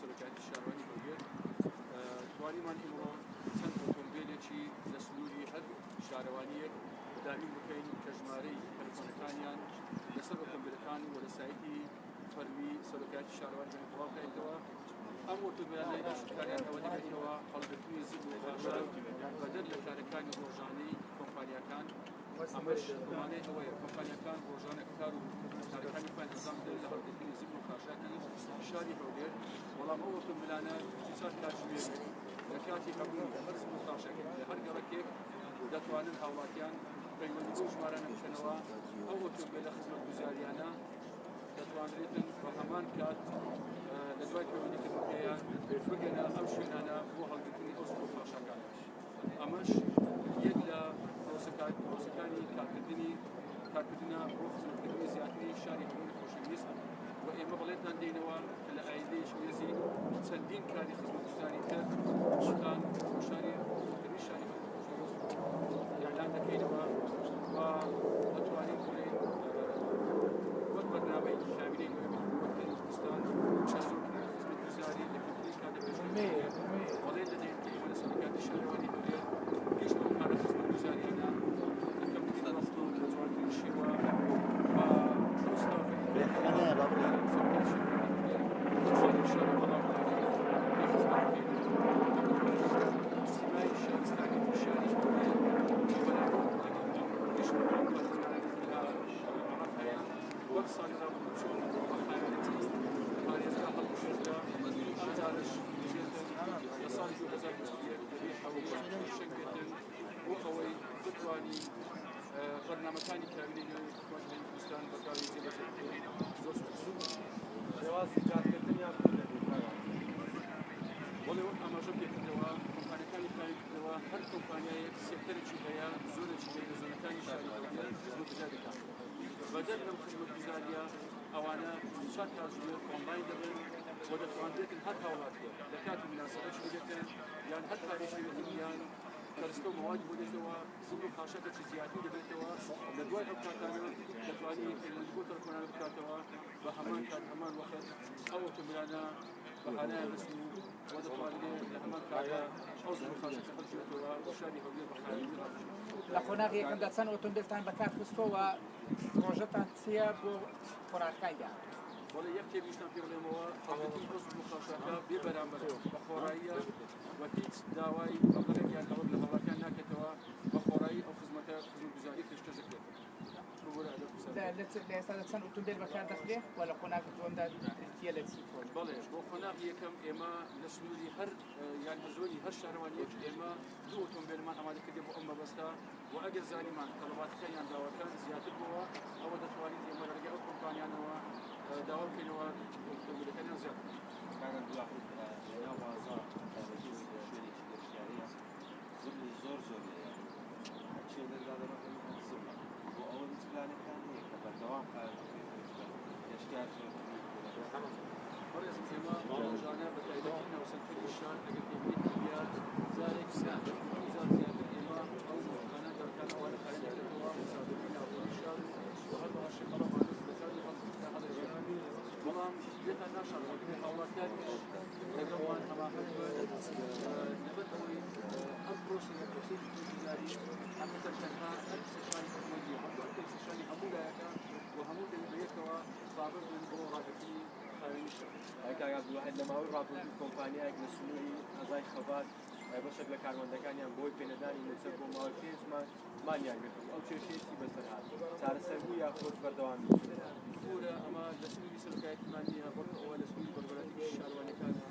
سەرۆکایەتی شارەوانی هەولێر توانیمان ئێمڕۆ چەند ئۆتۆمبیلێکی لە سنووری هەر شارەوانیەک دابین بکەین کە ژمارەی تەلەفۆنەکانیان لەسەر ئۆتۆمبیلەکان و لە سایتی فەرمی سەرۆکایەتی شارەوانی بڵاو بکەیتەوە. ئەم ئۆتۆمبیلانەی داشتکاریان ئەوە دەبێتەوە هەڵگرتنی زیاد و باشە بەدەر لە کارەکانی ڕۆژانەی کۆمپانیەکان. ئەمەش ڕمانەی ئەوەیە کۆمپانیەکان ڕۆژانە کار و کارەکانی خۆیان ئەنجام بدەن لە هەڵگرتنی زیاد و خاشاکی شاری هەولێر. بەڵام ئەو ئۆتۆمبیلانە چەند کاتژمێر لە کاتی هەبوون هەر زیاد و خاشاکی لە هەر گەڕەکێک دەتوانن هاوڵاتیان پەیوەندی بۆ ژمارانە بکەنەوە. ئەو ئۆتۆمبیلە خزمەتگوزاریانە دەتوانرێتن بە هەمان کات لە دوای پەیوەندیکردنەکەیان بگەنە ئەو شوێنانە بۆ هەڵگرتنی ئەو زیاد و خاشاکان. ئەمەش یەک لە پرۆسەکانی کارکردنە بۆ خزمەتکردنی زیاتری شاری هەولێر خۆشەویست و ئێمە بەڵێتان دێنەوە کە لە ئایندەیەش نێزی چەندین کاری خزمەتگوزاری تر بۆتان بۆ شاری خزمەتکردنی شاری هەولێر خۆشەویست ئیعلان دەکەینەوە و دەتوانین بڵێن وەک بەرنامەی شاملەی نوێنەری حکوومەتی کوردستان خزمەتگوزاری لە کردنی کار دەپێشێنێت. بەڵێن دەدەین کە ئێمە لە سەرۆکایەتی شارەوانی هەولێر گەشت بەو کارە خزمەتگوزاریانە دەکەم دەست و لە جوانترین شێوە و برنامەکانی کابینەی حکوومەتی کوردستان بەکاری زۆر شێوازی کارکردنیان بەڵێ وەک ئاماژە پێکردەوە کۆمپانیەکانی کاریکردەوە هەر کۆمپانیایەک سێکتەرێکی هەیە زۆرێکی هەیە لە زۆنەکانی شاری هەولێر خزمەتگوزار دەکات. بەدەر لەم خزمەتگوزاریە ئەوانە چەند کاتژمێر ئۆنلاین دەبن بۆ دەتوانرێتن هەر هاوڵاتیەک لە کاتی مناسبەتش بگێتن یان هەر کارێکی یان کەرستە و مەوادی بۆ دێتەوە زیاد و خاشاکێکی زیاتر دەبێتەوە لە دوای ئەو کاتانە دەتوانێت پەیوەندی بۆ تەلەفۆنانە بکاتەوە بە هەمان کات هەمان وەخت ئەو ئۆتۆمبیلانە بەهانایان دەچن و دەتوانرێت لە هەمان کاتە ئەو زیاد و خاشاکە هەڵبژێتەوە بۆ شاری هەولێر بەخایەتی لە قۆناغی یەکەمدا چەند ئۆتۆمبیلتان بەکار خستۆوە پرۆژەتان چییە بۆ خۆراکەکانیان؟ وڵێ یەک تێبیستان پێ بڵێمەوە هەڵگرتنی ئەو زیاد و خاشاکە بێ بەرامبەر بە خۆڕاییە و هیچ داوای بەڵگەرێکیان لەوە لە هەوڵاتیان ناکێتەوە بە خۆڕایی ئەو خزمەتگوزاری پێشکەش دەکرێت. لە ئێستا چەند ئۆتۆمبیل بەکار دەخرێت و لە قۆناغی دووەمدا تێ لە چی؟ بەڵێ بۆ قۆناغی یەکەم ئێمە لە سنووری هەر یان هەزۆری هەر شارەوانیەک ئێمە دوو ئۆتۆمبیلمان ئامادەکردێ بۆ ئەم مەبەستە و ئەگەر زانیمان تەلەباتەکان یان داواکان زیاتر بووە ئەوە دەتوانین ئێمە لەرگەی ئەو کۆمپانیانەوە داوا بکەینەوە ئۆتۆمبیلەکانیان زیاتر زۆر بۆ ئەوە پلانەکان هەیە کە بەردەوام گەشتیار بەڕێز ئێمە ڕۆژانە بە تایبەتی ناوسەرکردی شار ئەگەر پێبێت یا زارێک زیاتر ئێمە ئەو ڕۆژانە دەرکان ئەوانە خالیدەکەوە مسافری ناوخۆی شار و هەر بەهاشی قەڵەمانە بەکاری هەڵگرتنە هەڵەژێران بەڵام لێتان ناشارڕەکردنی هاوڵاتیانیش لەگەڵوان هەماهەنگ لەبەر ئەوەی ئەم پرۆسەیە پرۆسەیەکی خزمەتگوزاری حقیقەتەن تەنها هەر سەشانی حکوومەتیە هەر سەشانی هەموو لایەکان و هەموو بەیەکەوە بابەر بن بۆ ڕاگررتنی خاوێنی شەڕ. کاک عەبدولواحید لە ماوەی ڕابردوو کۆمپانیایەک لە سنووری هەزای خەبات بەشێک لە کارمەندەکانیان بۆی پێنەدانی لەسەر بۆ ماوەی 5 مانگیان گرت ئەو کێشەیەکی بەسەر هات چارەسەر بوو یا خۆت بەردەوامی پورە ئەمە لە سنووری سەرۆکایەتیمان نییە بەڵکو ئەوە لە سنووری بەرگەراتیی شارەوانیەکانە